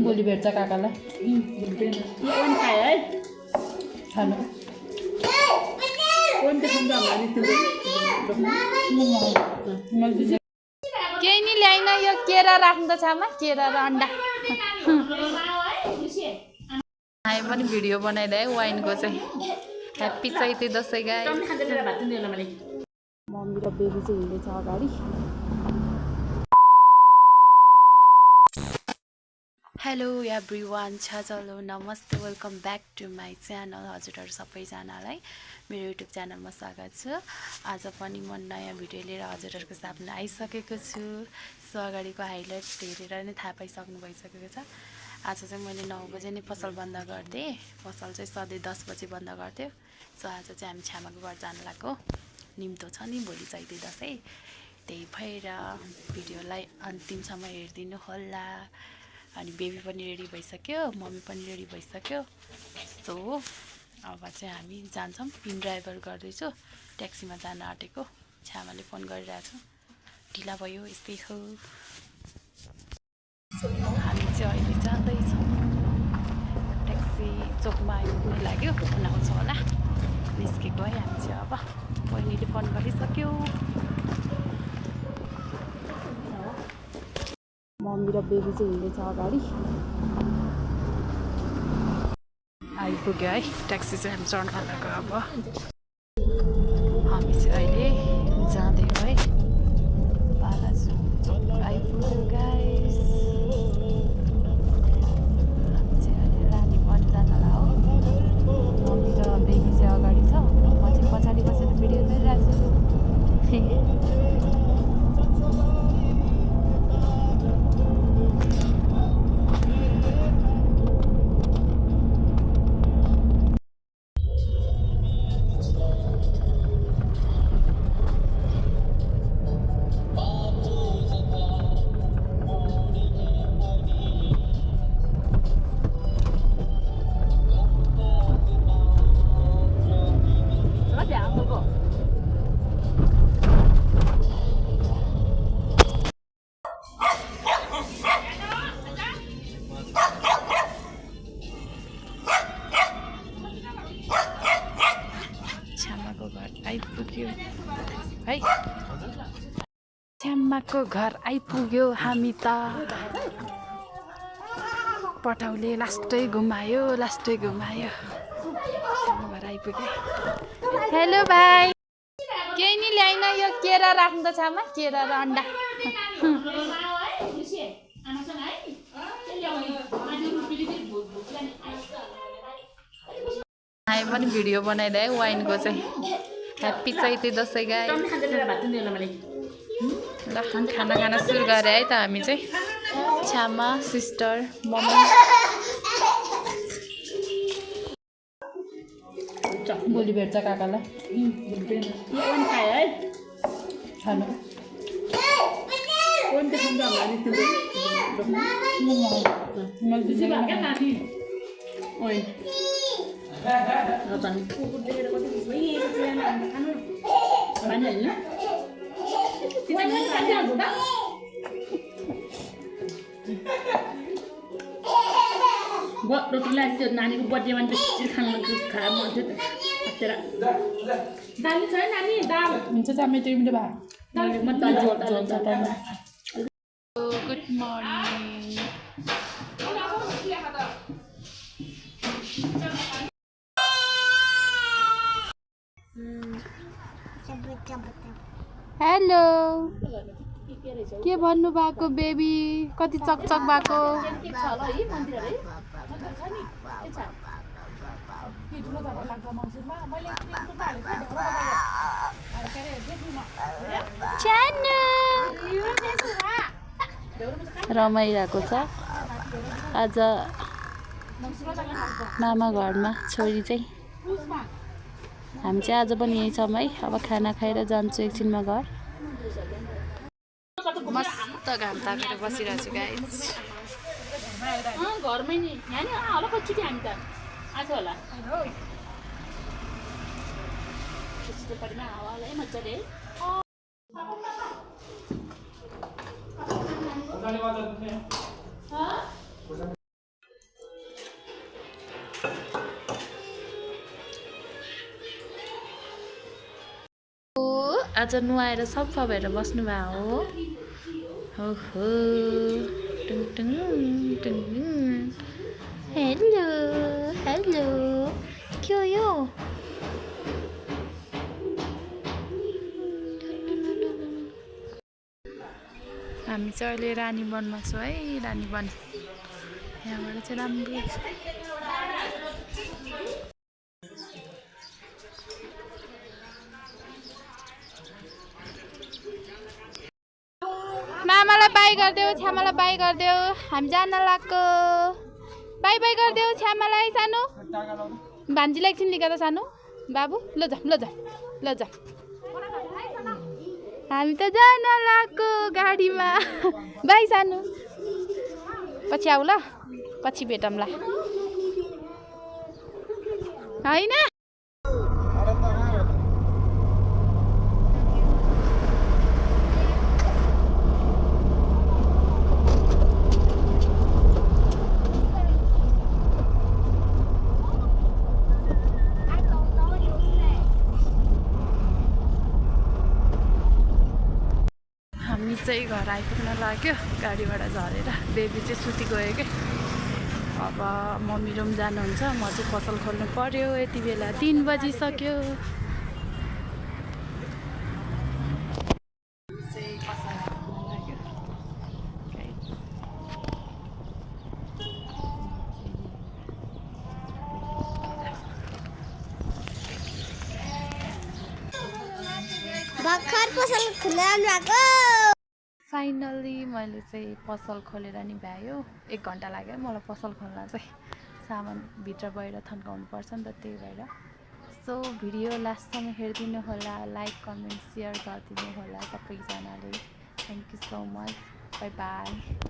भोलि भेट्छ काकालाई ओन खायो है खानु ओन त खान्छ केही नि ल्याइन यो केरा राख्नु त छामा केरा र अन्डा हामी पनि भिडियो बनाइदिए वाइनको चाहिँ ह्याप्पी चैते दसैँ गाई मम्मी र बेबी चाहिँ हिँड्दैछ अगाडि हेलो एभ्रिवान चलो नमस्ते welcome back to my channel हजुरहरू सबैजनालाई मेरो युट्युब च्यानलमा स्वागत छ। आज पनि म नयाँ भिडियो लिएर हजुरहरूको सामने आइसकेको छु। सो अगाडिको हाइलाइट हेरेर नै थाहा पाइसक्नु भइसकेको छ। आज चाहिँ मैले 9 बजे नै पसल बन्द गरिदिएँ। पसल चाहिँ सधैँ 10 बजे बन्द गर्थ्यो। सो आज चाहिँ हामी छ्यामाको घर जानु लाग्यो। निम्तो छ नि भोलि चैते दसैँ, त्यही भएर भिडियोलाई अन्तिमसम्म हेरिदिनु होला। अनि बेबी पनि रेडी भइसक्यो, मम्मी पनि रेडी भइसक्यो। सो अब चाहिँ हामी जान्छौँ। पिन ड्राइभर गर्दैछु, ट्याक्सीमा जान आँटेको। छ्यामाले फोन गरिरहेको छु, ढिला भयो यस्तै हो। हामी चाहिँ अहिले जाँदैछौँ। ट्याक्सी चोकमा आइपुग्नु लाग्यो, आउँछ होला। निस्केको है हामी चाहिँ। अब बहिनीले फोन गरिसक्यो। मम्मी र बेबी चाहिँ हिँड्दैछ अगाडि। आइपुग्यो है ट्याक्सी चाहिँ हामी चढ्न लाग्यो। अब हामी चाहिँ अहिले जाँदैछौँ है। बालाजु आइपुग्यो गाइस। हामी चाहिँ अहिले रानी पनि जान होला हो। मम्मी र बेबी चाहिँ अगाडि छ, म चाहिँ पछाडि बसेर भिडियो गरिरहेको छु। आइपुग्यो है, छ्यामाको घर आइपुग्यो। हामी त पठाउले लास्टै घुमायो। घर आइपुग्यो। हेलो भाइ, केही नि ल्याइन यो केरा राख्नु त छामा केरा र अन्डा हामी पनि भिडियो बनाइदिए वाइनको चाहिँ ह्याप्पी चैते दसैँ गाई। ल खाना खान सुरु गरे है त हामी चाहिँ। छ्यामा, सिस्टर, मम्मी। भोलि भेट्छ काकालाई ओन खायो है खानु ओन त खान्छ रोटीलाई त्यो नानीको बर्थडेमा बेसी खानु खाएर मन थियो त। दाल छ नानी, दाल हुन्छ टमेटो मिठो भए। Good morning. हेलो, के भन्नु भएको बेबी? कति चकचक भएको? रमाइरहेको छ आज मामा घरमा। छोरी चाहिँ हामी चाहिँ आज पनि यही छौँ है। अब खाना खाएर जान्छु एकछिनमा घर। मस्त घाम तापेर बसिरहेको छु गाइस। घरमै नि यहाँ नि होला कच्चुटी हामी त आज होला त्यस्तो परिमा हावाले मजाले आज नुहाएर सफा भएर बस्नुभयो हो हो टुङ टुङ टुङ टुङ हेलो हेलो के हो यो हामी चाहिँ अहिले रानीवनमा छौँ है रानीवन यहाँबाट चाहिँ राम्रो मामालाई बाई गरिदेऊ छ्यामालाई बाई गरिदेऊ हामी जान लाग्यो बाई बाई गरिदेऊ छ्यामालाई सानो भान्जीलाई एकछिन लिएर सानो बाबु ल जा ल जा ल जा हामी त जान लाग्यो गाडीमा बाई सानो पछि आऊ ल पछि भेटौँला होइन हामी चाहिँ घर आइपुग्न लाग्यो गाडीबाट झरेर बेबी चाहिँ सुति गयो क्या अब मम्मी रुम जानुहुन्छ म चाहिँ पसल खोल्नु पर्यो यति बेला 3 बजिसक्यो भर्खर पसल खुलाउनु भएको फाइनल्ली मैले चाहिँ पसल खोलेर नि भ्यायो 1 घन्टा लाग्यो मलाई पसल खोल्न चाहिँ सामान भित्र बाहिर थन्काउनु पर्छ नि त त्यही भएर सो भिडियो लास्टसम्म हेरिदिनु होला लाइक कमेन्ट सेयर गरिदिनु होला सबैजनाले thank you so much by by